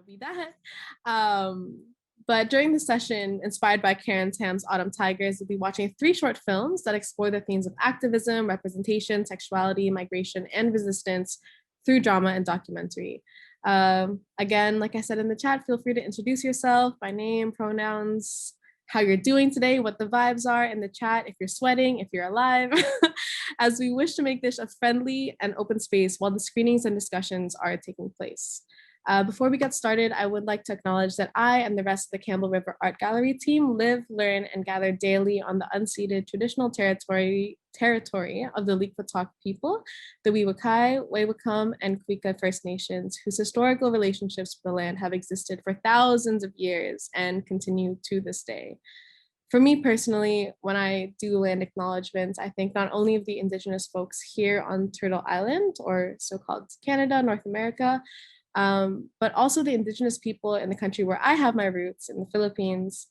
be that. But during the session, inspired by Karen Tam's Autumn Tigers, we'll be watching 3 short films that explore the themes of activism, representation, sexuality, migration, and resistance through drama and documentary. Again, like I said in the chat, feel free to introduce yourself by name, pronouns, how you're doing today, what the vibes are in the chat, if you're sweating, if you're alive, as we wish to make this a friendly and open space while the screenings and discussions are taking place. Before we get started, I would like to acknowledge that I and the rest of the Campbell River Art Gallery team live, learn, and gather daily on the unceded traditional territory of the Likhotok people, the Wewakai, Wewakam, and Kwika First Nations, whose historical relationships with the land have existed for thousands of years and continue to this day. For me personally, when I do land acknowledgements, I think not only of the Indigenous folks here on Turtle Island, or so-called Canada, North America, but also the Indigenous people in the country where I have my roots, in the Philippines.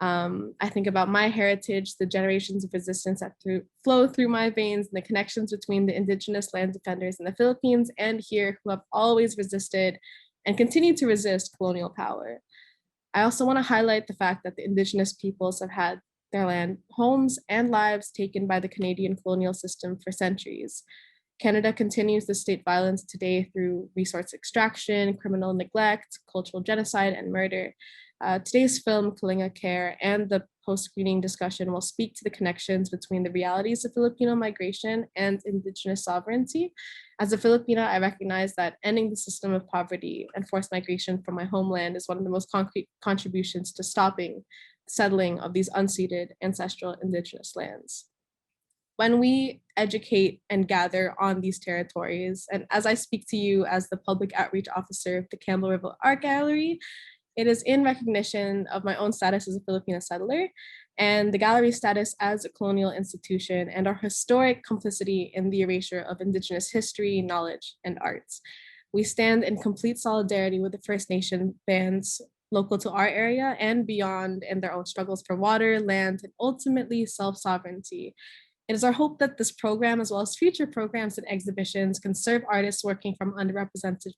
I think about my heritage, the generations of resistance that flow through my veins, and the connections between the Indigenous land defenders in the Philippines and here who have always resisted and continue to resist colonial power. I also want to highlight the fact that the Indigenous peoples have had their land, homes, and lives taken by the Canadian colonial system for centuries. Canada continues the state violence today through resource extraction, criminal neglect, cultural genocide, and murder. Today's film, Kalinga Care, and the post-screening discussion will speak to the connections between the realities of Filipino migration and Indigenous sovereignty. As a Filipina, I recognize that ending the system of poverty and forced migration from my homeland is one of the most concrete contributions to stopping the settling of these unceded ancestral Indigenous lands. When we educate and gather on these territories, and as I speak to you as the public outreach officer of the Campbell River Art Gallery, it is in recognition of my own status as a Filipino settler and the gallery's status as a colonial institution and our historic complicity in the erasure of Indigenous history, knowledge, and arts. We stand in complete solidarity with the First Nation bands local to our area and beyond in their own struggles for water, land, and ultimately self-sovereignty. It is our hope that this program, as well as future programs and exhibitions, can serve artists working from underrepresented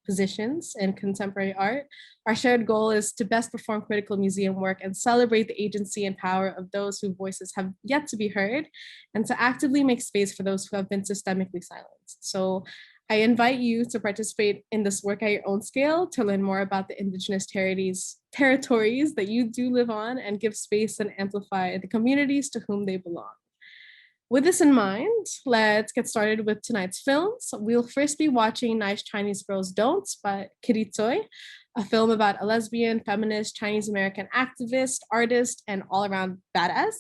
positions in contemporary art. Our shared goal is to best perform critical museum work and celebrate the agency and power of those whose voices have yet to be heard, and to actively make space for those who have been systemically silenced. So I invite you to participate in this work at your own scale, to learn more about the Indigenous territories that you do live on, and give space and amplify the communities to whom they belong. With this in mind, let's get started with tonight's films. We'll first be watching Nice Chinese Girls Don't by Kiri Tsoi, a film about a lesbian, feminist, Chinese-American activist, artist, and all-around badass.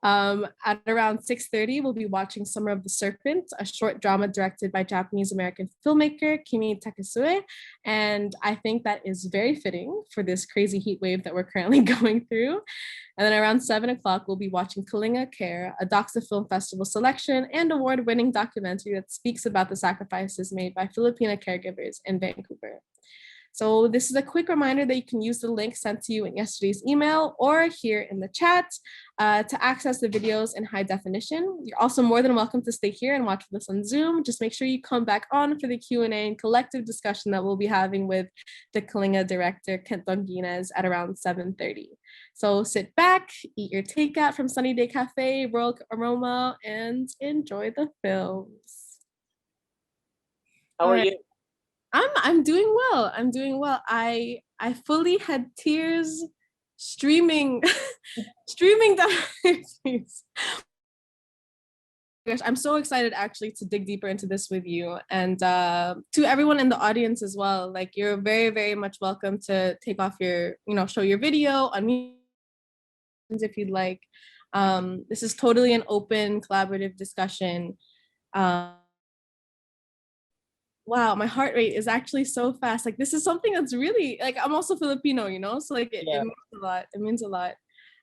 At around 6:30, we'll be watching Summer of the Serpent, a short drama directed by Japanese-American filmmaker Kimi Takesue. And I think that is very fitting for this crazy heat wave that we're currently going through. And then around 7 o'clock, we'll be watching Kalinga Care, a Doxa Film Festival selection and award-winning documentary that speaks about the sacrifices made by Filipino caregivers in Vancouver. So this is a quick reminder that you can use the link sent to you in yesterday's email or here in the chat to access the videos in high definition. You're also more than welcome to stay here and watch this on Zoom. Just make sure you come back on for the Q&A and collective discussion that we'll be having with the Kalinga director, Donguines, at around 7:30. So sit back, eat your takeout from Sunny Day Cafe, Royal Aroma, and enjoy the films. How are you? I'm doing well. I'm doing well. I fully had tears streaming down my face. Gosh, I'm so excited actually to dig deeper into this with you, and to everyone in the audience as well. Like, you're very, very much welcome to take off your, show your video, unmute if you'd like. This is totally an open, collaborative discussion. Wow, my heart rate is actually so fast. Like, this is something that's really, like, I'm also Filipino, so like it means a lot. It means a lot.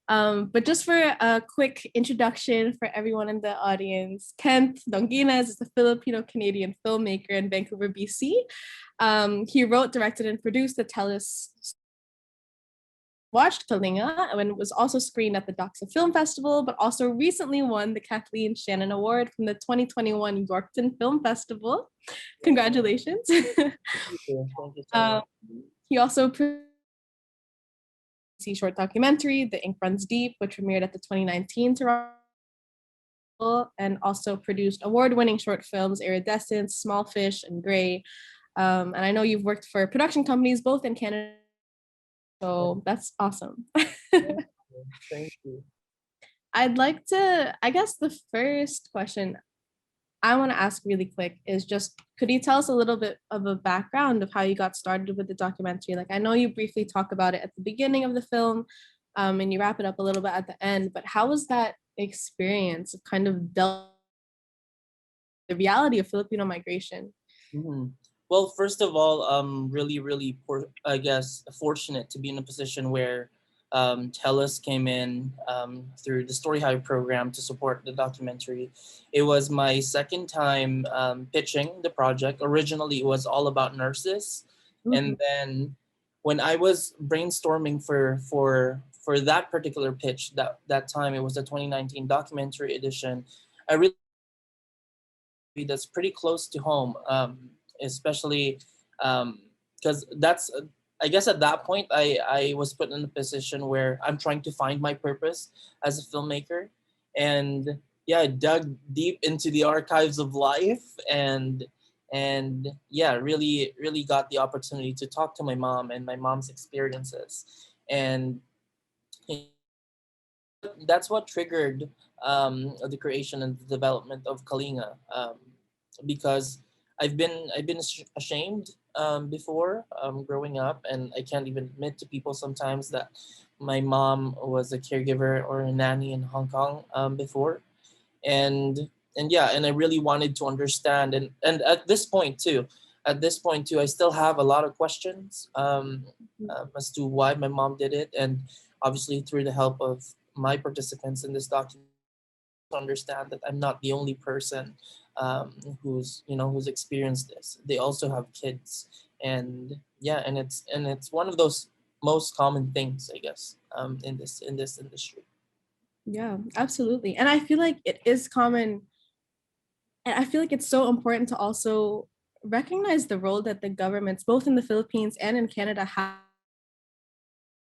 But just for a quick introduction for everyone in the audience, Kent Donguines is a Filipino-Canadian filmmaker in Vancouver, BC. He wrote, directed, and produced the watched Kalinga and was also screened at the Doxa Film Festival, but also recently won the Kathleen Shannon Award from the 2021 Yorkton Film Festival. Congratulations. Thank you so much. He also produced a short documentary, The Ink Runs Deep, which premiered at the 2019 Toronto, and also produced award-winning short films, Iridescence, Small Fish, and Gray. And I know you've worked for production companies both in Canada, so that's awesome. Thank you. I'd like to, I guess the first question I want to ask really quick is just, could you tell us a little bit of a background of how you got started with the documentary? Like, I know you briefly talk about it at the beginning of the film, and you wrap it up a little bit at the end, but how was that experience of kind of the reality of Filipino migration? Mhm. Well, first of all, really, I guess, fortunate to be in a position where TELUS came in through the Story Hive program to support the documentary. It was my second time pitching the project. Originally, it was all about nurses, and then when I was brainstorming for that particular pitch, that time it was the 2019 documentary edition. I really that's pretty close to home, especially because that's I guess at that point I was put in a position where I'm trying to find my purpose as a filmmaker, and yeah, I dug deep into the archives of life, and yeah, really got the opportunity to talk to my mom and my mom's experiences, and that's what triggered the creation and the development of Kalinga, because I've been ashamed before growing up, and I can't even admit to people sometimes that my mom was a caregiver or a nanny in Hong Kong before, and yeah, and I really wanted to understand, and at this point too, I still have a lot of questions as to why my mom did it, and obviously through the help of my participants in this document, understand that I'm not the only person who's experienced this. They also have kids, and yeah, and it's one of those most common things, I guess, in this industry. Yeah, absolutely. And I feel like it is common. And I feel like it's so important to also recognize the role that the governments, both in the Philippines and in Canada, have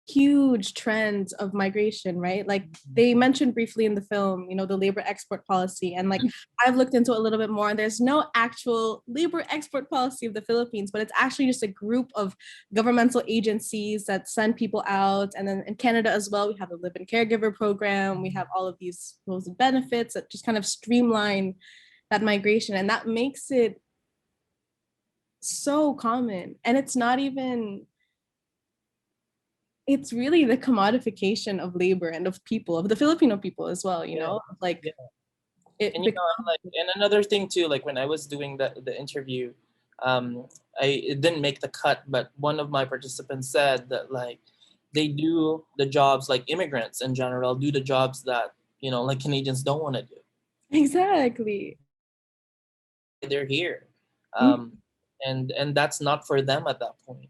huge trends of migration, right? Like they mentioned briefly in the film, the labor export policy. And like I've looked into it a little bit more, and there's no actual labor export policy of the Philippines, but it's actually just a group of governmental agencies that send people out. And then in Canada as well, we have the live-in caregiver program. We have all of these rules and benefits that just kind of streamline that migration. And that makes it so common. And it's really the commodification of labor and of people, of the Filipino people as well, like Yeah. it And becomes, and another thing too, like when I was doing the interview, it didn't make the cut, but one of my participants said that like they do the jobs, like immigrants in general do the jobs that like Canadians don't want to do. exactly. They're here, Mhm. and that's not for them at that point.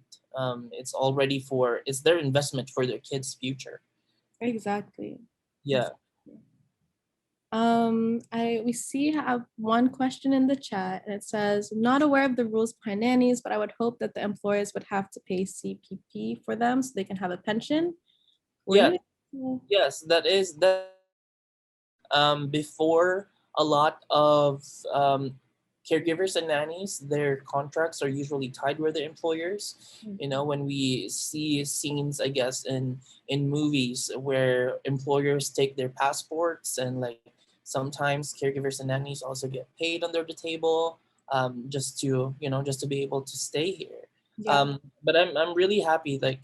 It's their investment for their kids' future. Exactly. Yeah. We have one question in the chat, and it says, not aware of the rules behind nannies, but I would hope that the employers would have to pay CPP for them so they can have a pension. Were Yeah. you? Yeah. Yes, that is that. Before, a lot of caregivers and nannies, their contracts are usually tied with their employers. When we see scenes, I guess, in movies where employers take their passports, and like sometimes caregivers and nannies also get paid under the table, just to be able to stay here. Yeah. But I'm really happy, like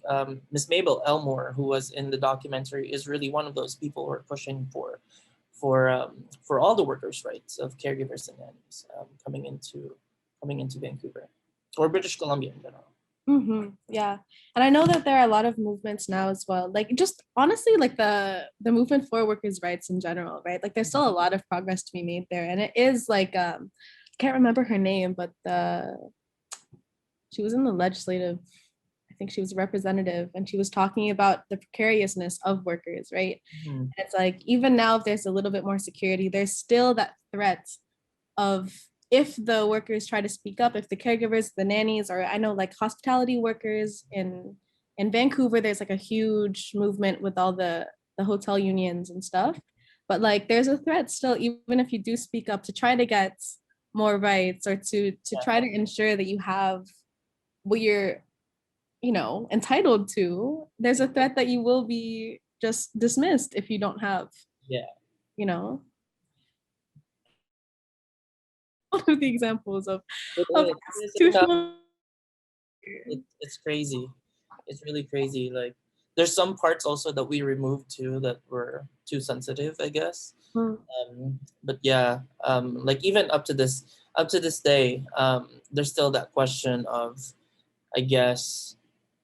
Miss Mabel Elmore, who was in the documentary, is really one of those people who are pushing for all the workers' rights of caregivers and nannies, coming into Vancouver or British Columbia in general. Yeah. And I know that there are a lot of movements now as well. Like just honestly, like the movement for workers' rights in general, right? Like there's still a lot of progress to be made there. And it is like can't remember her name, but she was in the legislative, I think she was a representative, and she was talking about the precariousness of workers, right? Mhm. And it's like even now if there's a little bit more security, there's still that threat of if the workers try to speak up, if the caregivers, the nannies, or I know like hospitality workers in Vancouver, there's like a huge movement with all the hotel unions and stuff. But like there's a threat still, even if you do speak up to try to get more rights or to try to ensure that you have what you're, you know, entitled to, there's a threat that you will be just dismissed if you don't have, Yeah. you know, one of the examples of It is a tough, constitutional. it's crazy. It's really crazy. Like there's some parts also that we removed too that were too sensitive, I guess. Mm, But yeah, like even up to this day, there's still that question of, I guess,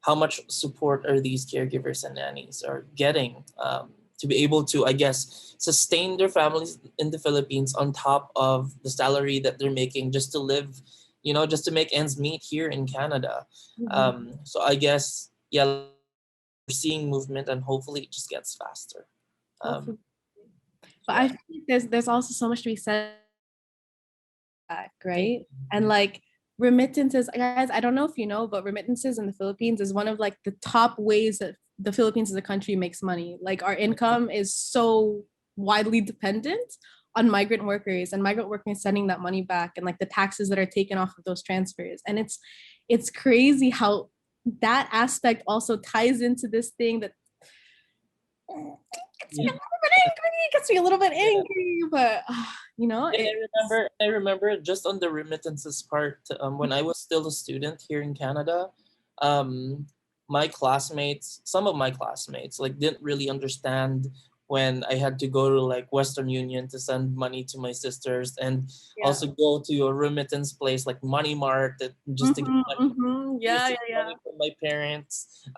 how much support are these caregivers and nannies are getting to be able to, I guess, sustain their families in the Philippines on top of the salary that they're making just to live, you know, just to make ends meet here in Canada. mhm. So I guess, yeah, we're seeing movement and hopefully it just gets faster. Um, Hopefully. But yeah. I think there's also so much to be said back, right? And like remittances, guys, I don't know if you know, but remittances in the Philippines is one of like the top ways that the Philippines as a country makes money. Like our income is so widely dependent on migrant workers and migrant workers sending that money back and like the taxes that are taken off of those transfers. And it's crazy how that aspect also ties into this thing that Yeah. gets me a little bit angry, but you know, And it's I remember just on the remittances part, when I was still a student here in Canada, um, my classmates, some of my classmates, like didn't really understand when I had to go to like Western Union to send money to my sisters and yeah. also go to a remittance place like Money Mart just to get Mhm, money, mhm. Yeah, receive yeah, yeah. money from my parents.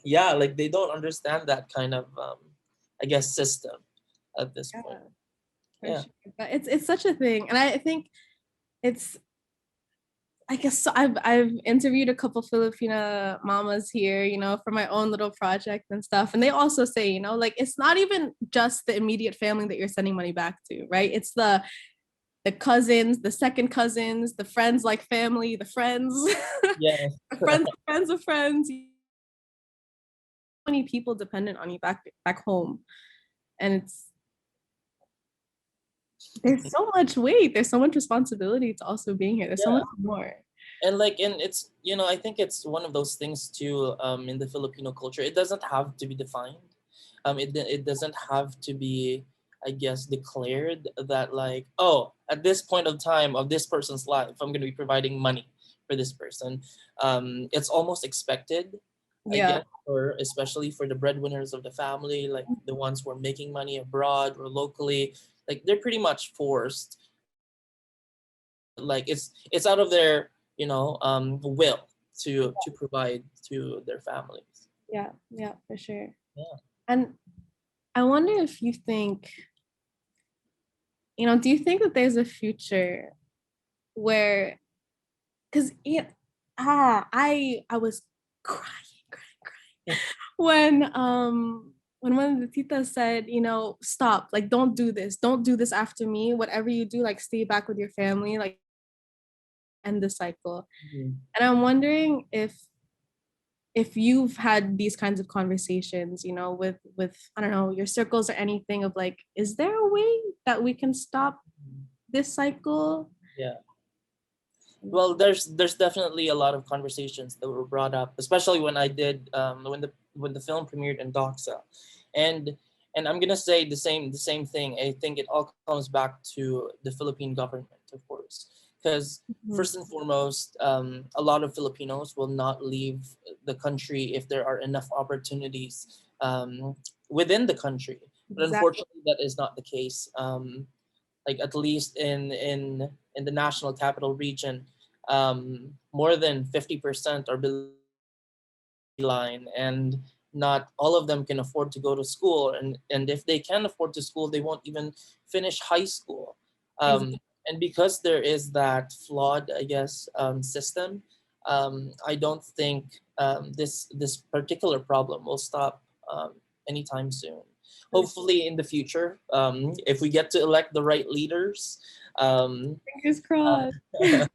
Yeah, like they don't understand that kind of, I guess, system at this point. Yeah, for Yeah. sure. But it's such a thing. And I think it's I guess so I've interviewed a couple Filipina mamas here, you know, for my own little project and stuff. And they also say, you know, like it's not even just the immediate family that you're sending money back to, right? It's the cousins, the second cousins, the friends like family, the friends, Yeah. the friends, friends of friends. Many people dependent on you back home. And it's there's so much weight, there's so much responsibility to also being here. There's so Yeah. much more. And like, and it's, you know, I think it's one of those things too, in the Filipino culture. It doesn't have to be defined. It doesn't have to be, I guess, declared that like, oh, at this point of time of this person's life, I'm going to be providing money for this person. It's almost expected, I Yeah. guess, or especially for the breadwinners of the family, like the ones who are making money abroad or locally, like they're pretty much forced, like it's out of their, you know, will to provide to their families. Yeah, yeah, for sure. Yeah. And I wonder if you think, you know, do you think that there's a future where, because yeah, I was crying when one of the titas said, you know, stop, like don't do this after me. Whatever you do, like stay back with your family, like end the cycle. Mhm. And I'm wondering if you've had these kinds of conversations, you know, with I don't know, your circles or anything of like, is there a way that we can stop this cycle? Yeah. Well, there's definitely a lot of conversations that were brought up, especially when I did, when the film premiered in Doxa, and and I'm gonna say the same thing. I think it all comes back to the Philippine government, of course, because Mhm. first and foremost, a lot of Filipinos will not leave the country if there are enough opportunities within the country. But Exactly. unfortunately, that is not the case. Like at least in the national capital region, more than 50% are below the line, and not all of them can afford to go to school, and if they can afford to school, they won't even finish high school. Exactly. And because there is that flawed, I guess, system, I don't think this particular problem will stop anytime soon. Hopefully in the future, if we get to elect the right leaders, Fingers crossed. There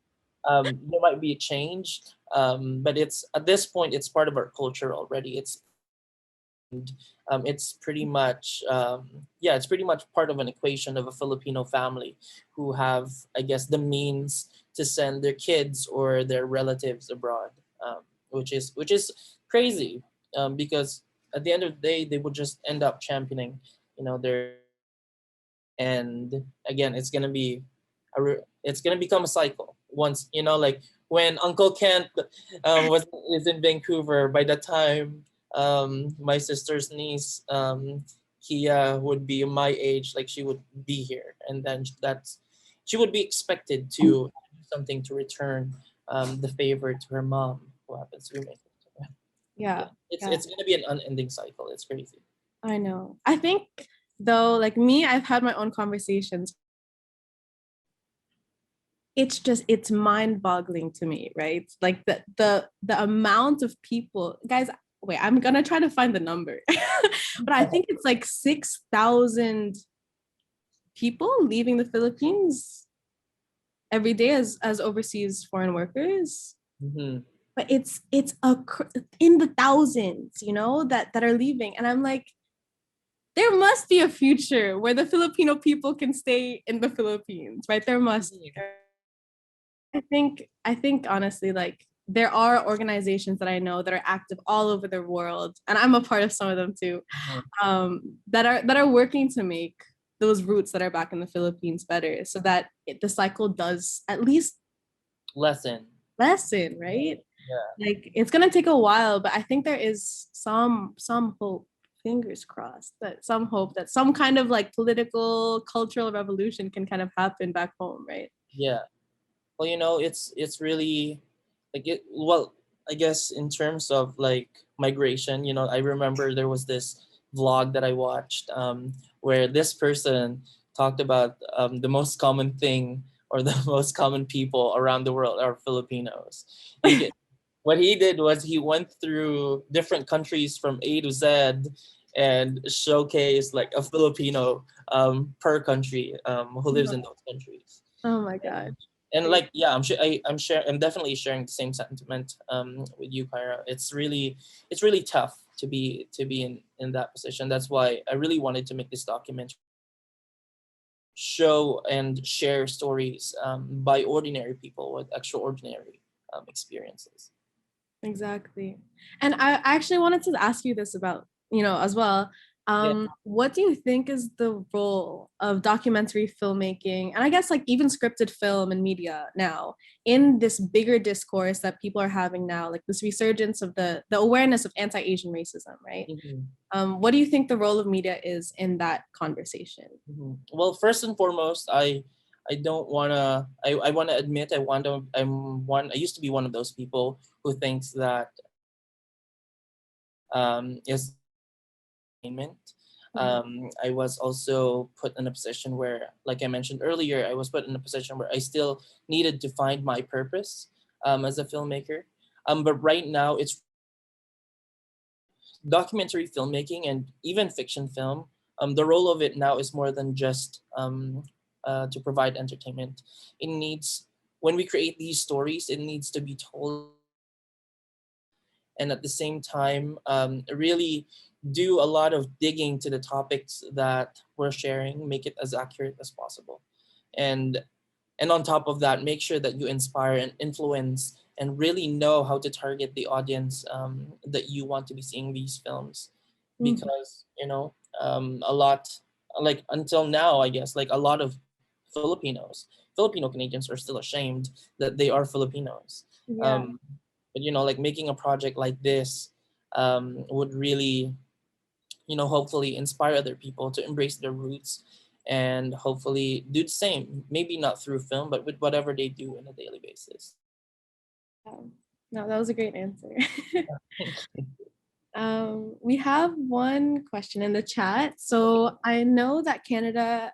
might be a change, but it's at this point it's part of our culture already. It's pretty much yeah, it's pretty much part of an equation of a Filipino family who have, I guess, the means to send their kids or their relatives abroad, which is crazy, because at the end of the day they would just end up championing, their, and again it's gonna become a cycle once, like when Uncle Kent was is in Vancouver. By the time my sister's niece, Kia, would be my age, like she would be here, and then she would be expected to do something to return the favor to her mom, who happens to be my sister. Yeah. It's gonna be an unending cycle. It's crazy. I know. I think though, like me, I've had my own conversations. It's mind-boggling to me, right? Like the amount of people, guys. Wait, I'm gonna try to find the number, but I think it's like 6,000 people leaving the Philippines every day as overseas foreign workers. Mm-hmm. But it's in the thousands, that are leaving, and I'm like, there must be a future where the Filipino people can stay in the Philippines, right? There must be. I think honestly, like there are organizations that I know that are active all over the world, and I'm a part of some of them too, that are working to make those roots that are back in the Philippines better, so that the cycle does at least Lesson, right? yeah. Like it's gonna take a while, but I think there is some hope. Fingers crossed that some hope that some kind of like political cultural revolution can kind of happen back home, right? Yeah. Well, it's really like it. Well, I guess in terms of like migration, I remember there was this vlog that I watched, where this person talked about the most common thing, or the most common people around the world are Filipinos. What he did was he went through different countries from A to Z and showcased like a Filipino per country, who lives in those countries. Oh my god. And like, yeah, I'm definitely sharing the same sentiment with you, Kyra. It's really tough to be in that position. That's why I really wanted to make this document, show and share stories by ordinary people with extraordinary experiences. Exactly. And I actually wanted to ask you this about, as well. Yeah. What do you think is the role of documentary filmmaking, and I guess like even scripted film and media now, in this bigger discourse that people are having now, like this resurgence of the awareness of anti-Asian racism, right? What do you think the role of media is in that conversation? Well, first and foremost, I don't wanna I wanna admit I used to be one of those people who thinks that is entertainment. I was also put in a position where, like I mentioned earlier, I was put in a position where I still needed to find my purpose as a filmmaker. But right now, it's documentary filmmaking and even fiction film. The role of it now is more than just to provide entertainment. It needs, when we create these stories, it needs to be told, and at the same time really do a lot of digging to the topics that we're sharing, make it as accurate as possible, and on top of that, make sure that you inspire and influence and really know how to target the audience that you want to be seeing these films. Because a lot, like until now, I guess, like a lot of Filipino Canadians are still ashamed that they are Filipinos. Yeah. But like making a project like this would really, hopefully inspire other people to embrace their roots, and hopefully do the same, maybe not through film, but with whatever they do on a daily basis. No, that was a great answer. We have one question in the chat. So I know that Canada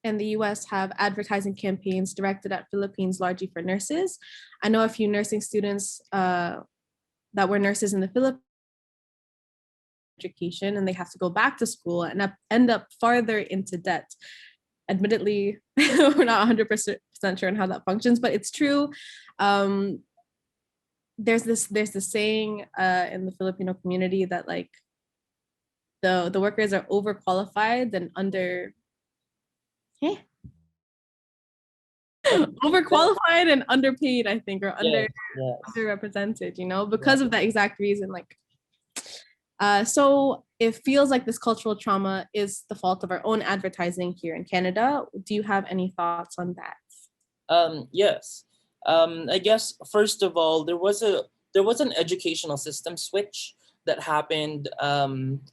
and the US have advertising campaigns directed at Philippines, largely for nurses. I know a few nursing students that were nurses in the Philippines education, and they have to go back to school and end up farther into debt. admittedly, we're not 100% sure on how that functions, but it's true. There's this saying in the Filipino community that like the workers are overqualified and overqualified and underpaid, I think, or underrepresented, because of that exact reason. Like, so it feels like this cultural trauma is the fault of our own advertising here in Canada. Do you have any thoughts on that? Yes. I guess first of all, there was an educational system switch that happened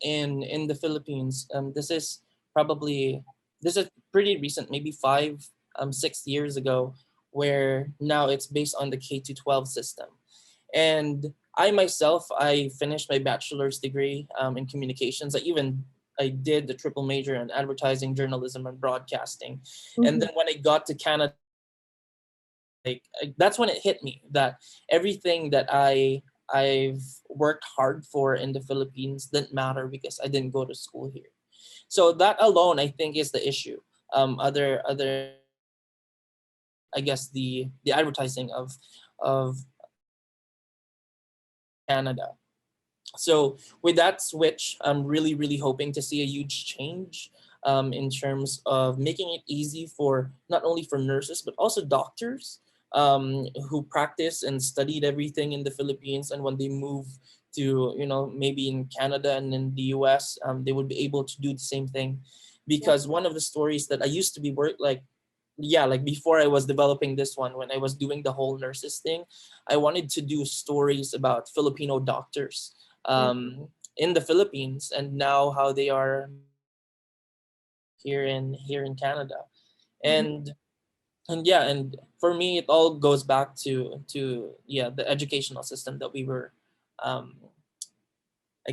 in the Philippines. This is pretty recent, maybe 6 years ago, where now it's based on the K-12 system. And I finished my bachelor's degree in communications. I did the triple major in advertising, journalism, and broadcasting. And then when I got to Canada, that's when it hit me that everything that I've worked hard for in the Philippines didn't matter because I didn't go to school here. So that alone, I think, is the issue. Other I guess the advertising of Canada. So with that switch, I'm really hoping to see a huge change in terms of making it easy for not only for nurses but also doctors who practice and studied everything in the Philippines, and when they move to maybe in Canada and in the US, they would be able to do the same thing. Because one of the stories that I used to be like before I was developing this one, when I was doing the whole nurses thing, I wanted to do stories about Filipino doctors in the Philippines, and now how they are here in Canada. And for me, it all goes back to the educational system that we were I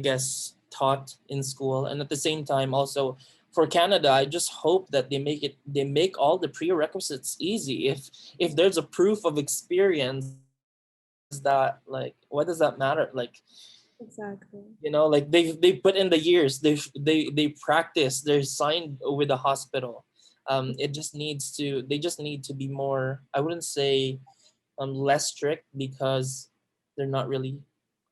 guess taught in school. And at the same time, also for Canada, I just hope that they make all the prerequisites easy. If there's a proof of experience, that, like, what does that matter? Like, Exactly. like they put in the years, they practice, they're signed with the hospital. They just need to be more, I wouldn't say less strict, because they're not really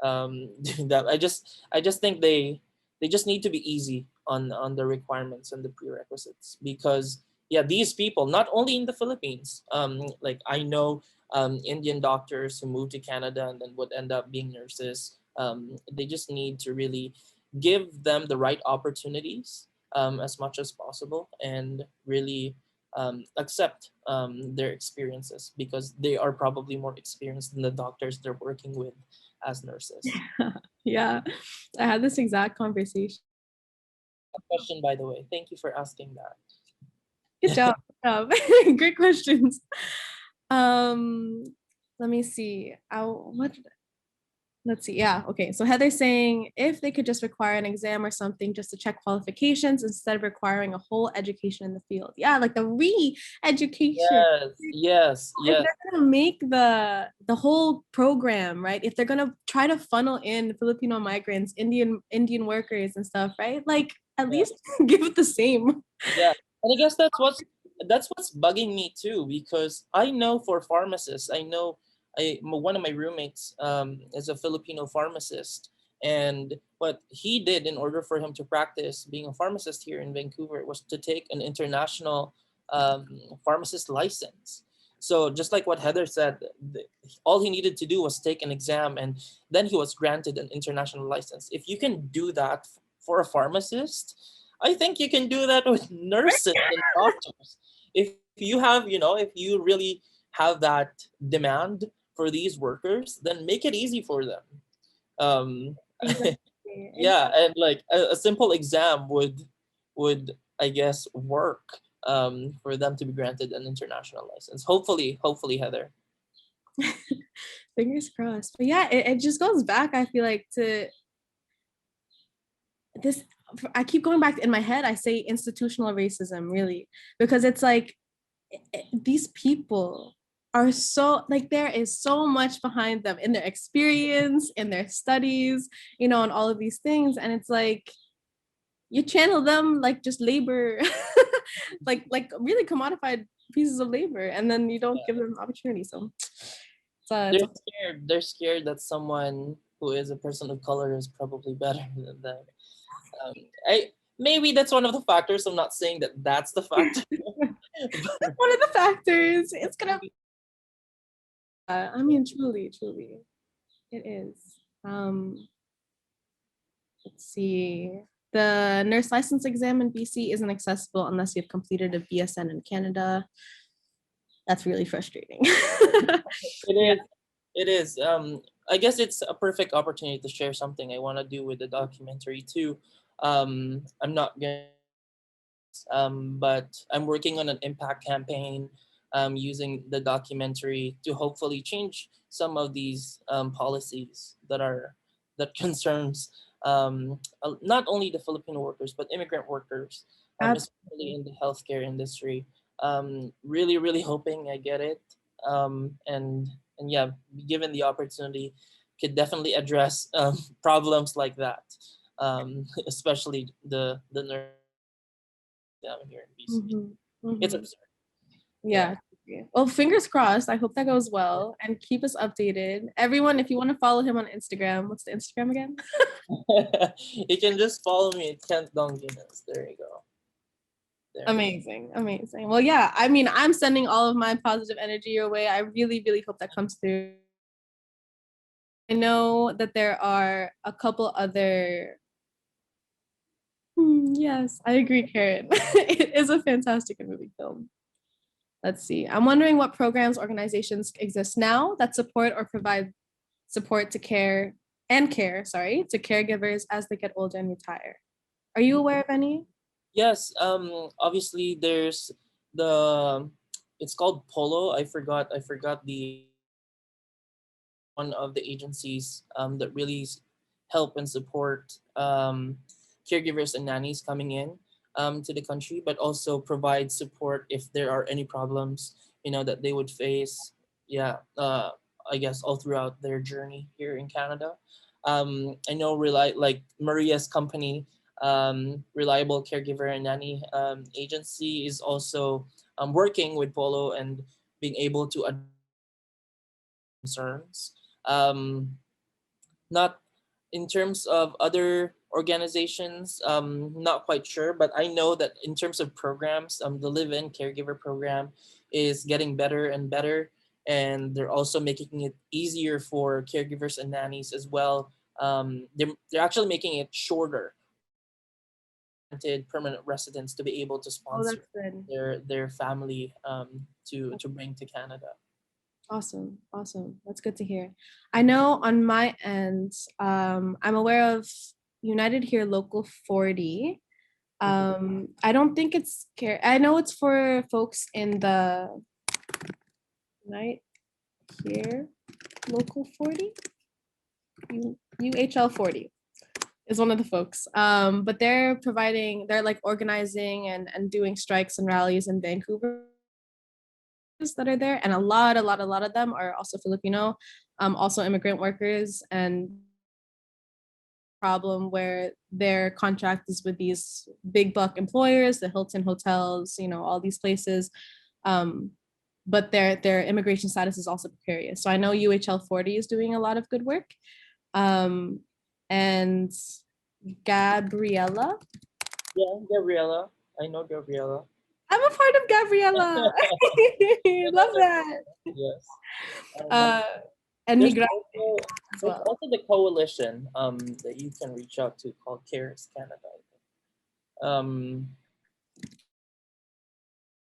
doing that. I just think they just need to be easy on the requirements and the prerequisites, because these people, not only in the Philippines, like I know Indian doctors who moved to Canada and then would end up being nurses. They just need to really give them the right opportunities as much as possible, and really accept their experiences, because they are probably more experienced than the doctors they're working with as nurses. Yeah, I had this exact conversation. Question, by the way. Thank you for asking that. Good job. Great questions. Let me see. Let's see. Yeah. Okay. So Heather's saying if they could just require an exam or something just to check qualifications instead of requiring a whole education in the field. Yeah, like the re-education. Yes. If they're gonna make the whole program, right? If they're gonna try to funnel in Filipino migrants, Indian workers and stuff, right? Like at least give it the same. Yeah. And I guess that's what's bugging me too, because I know for pharmacists, one of my roommates is a Filipino pharmacist, and what he did in order for him to practice being a pharmacist here in Vancouver was to take an international pharmacist license. So just like what Heather said, all he needed to do was take an exam, and then he was granted an international license. If you can do that for a pharmacist, I think you can do that with nurses and doctors. If you really have that demand for these workers, then make it easy for them. Exactly. And like a simple exam would I guess work for them to be granted an international license. Hopefully, Heather. Fingers crossed. But yeah, it just goes back, I feel like, to this. I keep going back in my head, I say institutional racism, really, because it's like these people are so, like, there is so much behind them in their experience, in their studies, and all of these things. And it's like you channel them like just labor like really commodified pieces of labor, and then you don't give them opportunity. So it's They're a scared. They're scared that someone who is a person of color is probably better than them. Um, I maybe that's one of the factors. I'm not saying that that's the factor. that's one of the factors. It's gonna. I mean, truly, it is. Let's see. The nurse license exam in BC isn't accessible unless you've completed a BSN in Canada. That's really frustrating. It Yeah. is. It is. I guess it's a perfect opportunity to share something I want to do with the documentary too. I'm not gonna, but I'm working on an impact campaign, using the documentary to hopefully change some of these policies that concerns not only the Filipino workers but immigrant workers, especially Absolutely. in the healthcare industry. Really hoping I get it, and yeah, given the opportunity, could definitely address problems like that, especially the nurse down here in BC. Mhm, It's mhm. absurd. Yeah. Yeah. Well, fingers crossed. I hope that goes well, and keep us updated. Everyone, if you want to follow him on Instagram, what's the Instagram again? You can just follow me at Kent Donguines. There you go. There. Amazing, amazing. Well, yeah, I mean, I'm sending all of my positive energy your way. I really hope that comes through. I know that there are a couple other. Yes, I agree, Karen. It is a fantastic and moving film. Let's see. I'm wondering what programs, organizations exist now that support or provide support to care to caregivers as they get older and retire. Are you aware of any? Yes. Obviously, there's the. It's called Polo. I forgot the one of the agencies that really help and support caregivers and nannies coming in to the country, but also provide support if there are any problems that they would face. Yeah, I guess all throughout their journey here in Canada. I know like Maria's company, Reliable Caregiver and Nanny agency, is also working with Polo and being able to address concerns. Um, Not in terms of other organizations, not quite sure, but I know that in terms of programs, the live-in caregiver program is getting better and better, and they're also making it easier for caregivers and nannies as well. They're actually making it shorter permanent residents to be able to Oh, sponsor that's good. their family to bring to Canada. Awesome, awesome. That's good to hear. I know on my end, I'm aware of United Here Local 40. I don't think it's care. I know it's for folks in the United Here Local 40, UHL 40 is one of the folks. But they're like organizing and doing strikes and rallies in Vancouver that are there, and a lot of them are also Filipino, also immigrant workers, and problem where their contract is with these big buck employers, the Hilton hotels, all these places, but their immigration status is also precarious. So I know UHL 40 is doing a lot of good work, and Gabriella. Yeah, Gabriella. I know Gabriella. I'm a part of Gabriella. Love that. Yes. Um, Uh, and there's Migra also as there's well. also the coalition that you can reach out to called Cares Canada. I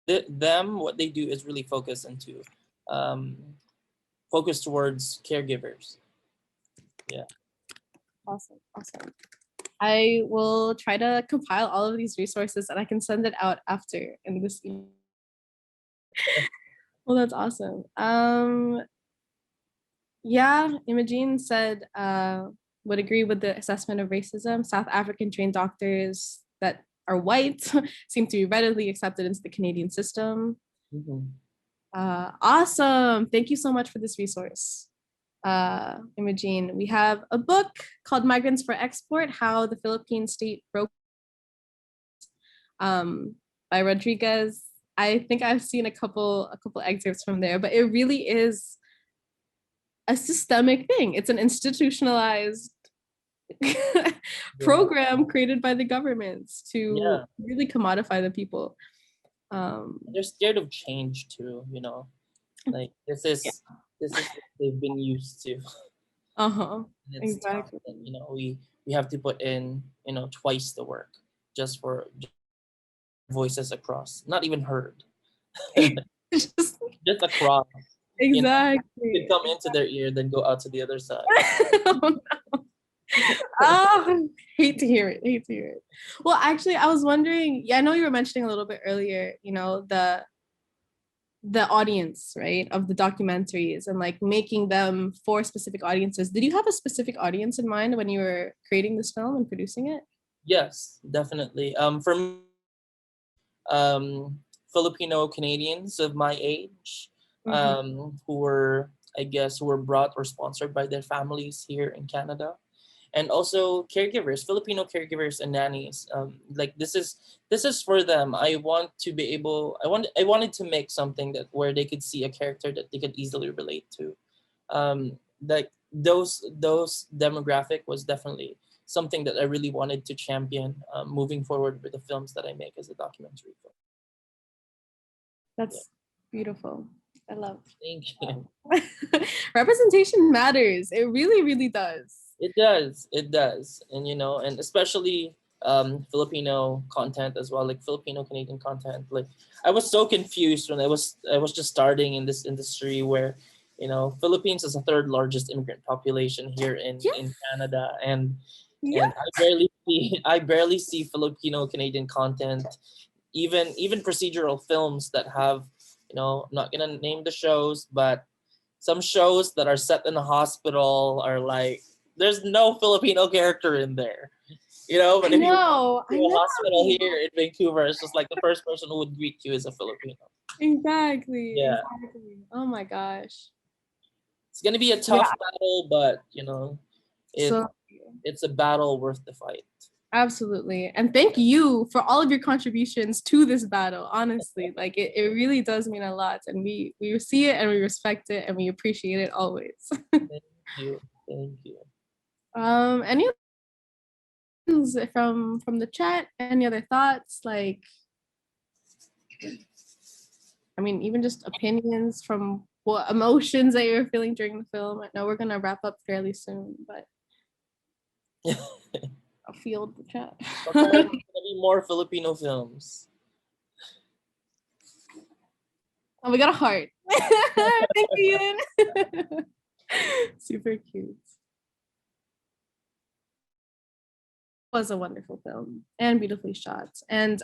think. Them what they do is really um, focus towards caregivers. Yeah. Awesome, awesome. I will try to compile all of these resources and I can send it out after in this email. Well, that's awesome. Yeah, Imogene said would agree with the assessment of racism. South African trained doctors that are white seem to be readily accepted into the Canadian system. Mhm. Awesome. Thank you so much for this resource, Imogene. We have a book called Migrants for Export, How the Philippine State Broke. by Rodriguez. I think I've seen a couple excerpts from there, but it really is a systemic thing. It's an institutionalized Yeah. program created by the governments to Yeah. really commodify the people. Um, They're scared of change too, you know. Like yeah. this is what they've been used to. Uh-huh. And it's tough Exactly. that, you know, we have to put in, you know, twice the work just for voices across, not even heard. Just, Just across, you know, could exactly. come into their ear, then go out to the other side. Oh, oh, hate to hear it. Hate to hear it. Well, actually, I was wondering. Yeah, I know you were mentioning a little bit earlier. You know, the audience, right, of the documentaries and like making them for specific audiences. Did you have a specific audience in mind when you were creating this film and producing it? Yes, definitely. For me, Filipino Canadians of my age, Mm-hmm. who were, I guess, who were brought or sponsored by their families here in Canada, and also caregivers, Filipino caregivers and nannies. Like this is for them. I want to be able. I wanted to make something that where they could see a character that they could easily relate to. Like those demographic was definitely something that I really wanted to champion moving forward with the films that I make as a documentary film. Yeah, That's beautiful. I love. thank you. Representation matters. It really, really does. It does, and you know, and especially Filipino content as well, like Filipino Canadian content. Like I was so confused when I was just starting in this industry where, you know, Philippines is the third largest immigrant population here Yeah, in Canada, yeah. and I barely see Filipino Canadian content, even procedural films that have, you know, I'm not gonna name the shows, but some shows that are set in a hospital are like there's no Filipino character in there, you know. I But if you walk know. I to a hospital know. here in Vancouver, it's just like the first person who would greet you is a Filipino. Exactly. Yeah, Exactly. Oh my gosh. it's gonna be a Yeah. tough battle, but you know, it So it's a battle worth the fight. absolutely. And thank you for all of your contributions to this battle. Honestly, like it really does mean a lot. And we see it and we respect it and we appreciate it always. Thank you, thank you. Any things from the chat? Any other thoughts? Like, I mean, even just opinions from what emotions that you're feeling during the film. I know we're gonna wrap up fairly soon, but I'll field the chat. But there's gonna be more Filipino films. Oh, we got a heart. Thank you, Ian. Super cute. It was a wonderful film and beautifully shot. And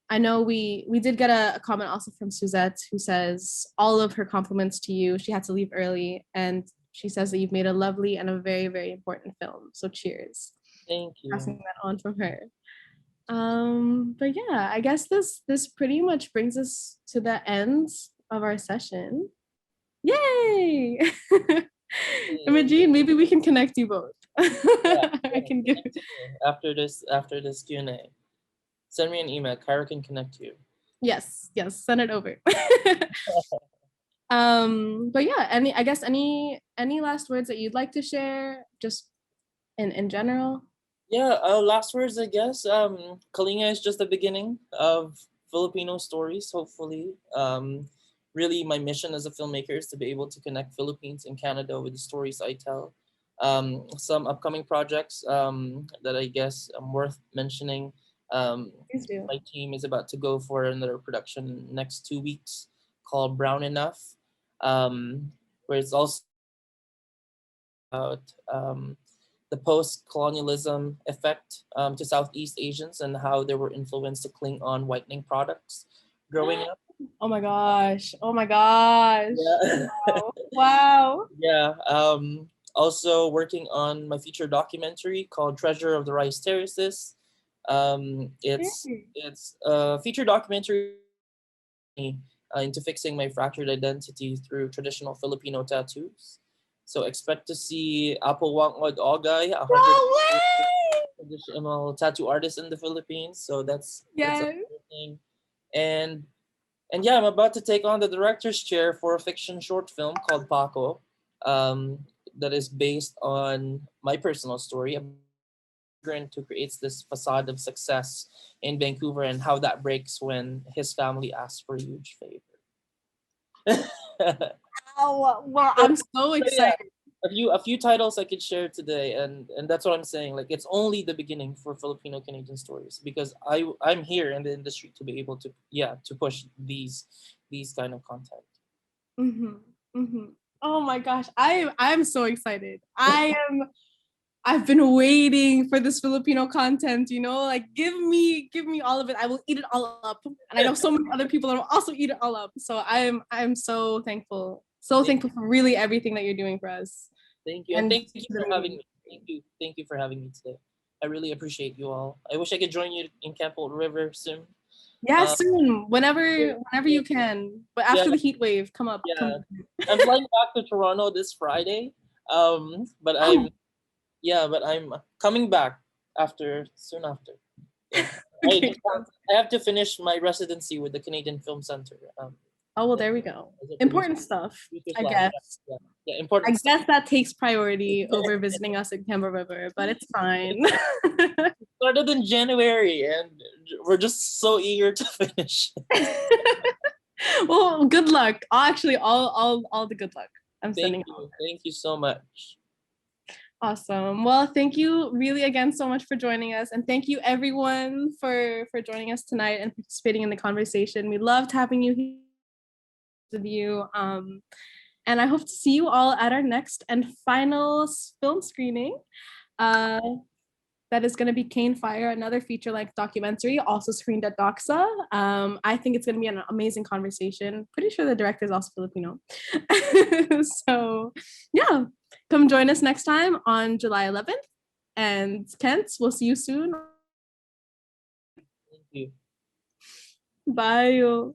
I know we did get a comment also from Suzette who says all of her compliments to you. She had to leave early, and she says that you've made a lovely and a very, very important film. So cheers. Thank you. Passing that on from her. But yeah, I guess this pretty much brings us to the end of our session. Yay! Imogene, maybe we can connect you both. Yeah, I can give. connect to me after this Q&A. Send me an email. Kara can connect you. Yes, yes, send it over. But yeah, I guess any last words that you'd like to share, just in general? Yeah, last words, I guess. Kalinga is just the beginning of Filipino stories, hopefully. Really, my mission as a filmmaker is to be able to connect Philippines and Canada with the stories I tell. Some upcoming projects that I guess worth mentioning. Please do. My team is about to go for another production next 2 weeks called Brown Enough, where it's also about the post-colonialism effect to Southeast Asians and how they were influenced to cling on whitening products growing up. Oh my gosh. Oh my gosh. Yeah. Wow. Wow. Yeah. Also working on my feature documentary called Treasure of the Rice Terraces. It's a feature documentary into fixing my fractured identity through traditional Filipino tattoos. So expect to see Apo Wangod Ogay, No way! additional tattoo artist in the Philippines. So that's a Yes. cool thing. And yeah, I'm about to take on the director's chair for a fiction short film called Paco, that is based on my personal story. A immigrant who creates this facade of success in Vancouver and how that breaks when his family asks for a huge favor. Oh, well, So, I'm so yeah, excited. a few titles I could share today, and that's what I'm saying. Like it's only the beginning for Filipino Canadian stories because I'm here in the industry to be able to to push these kind of content. Hmm. Hmm. Oh my gosh, I'm so excited. I've been waiting for this Filipino content, like give me all of it. I will eat it all up. And I know so many other people that will also eat it all up. So I'm so thankful. So Thank, thankful for really everything that you're doing for us. thank you, and And thank you for having me. Thank you for having me today. I really appreciate you all. I wish I could join you in Campo River soon. yeah, Um, soon. Whenever you can. But yeah, after the heat wave, come up. Come. yeah. I'm flying back to Toronto this Friday. But Oh, I'm coming back soon after. Yeah, okay. I have to finish my residency with the Canadian Film Center. Oh well, there we go. As a Important stuff, producer's I lab. guess. Yeah, important I stuff. guess that takes priority over visiting us at Kemba River, but it's fine. Started in January, and we're just so eager to finish. Well, good luck. Actually, all the good luck. I'm sending out. Thank you so much. Awesome. Well, thank you really again so much for joining us, and thank you everyone for joining us tonight and participating in the conversation. We loved having you here with you. And I hope to see you all at our next and final film screening. Uh, that is going to be Cane Fire, another feature-length documentary, also screened at Doxa. I think it's going to be an amazing conversation. Pretty sure the director is also Filipino. So, yeah, come join us next time on July 11th. And Kent, we'll see you soon. Thank you. Bye.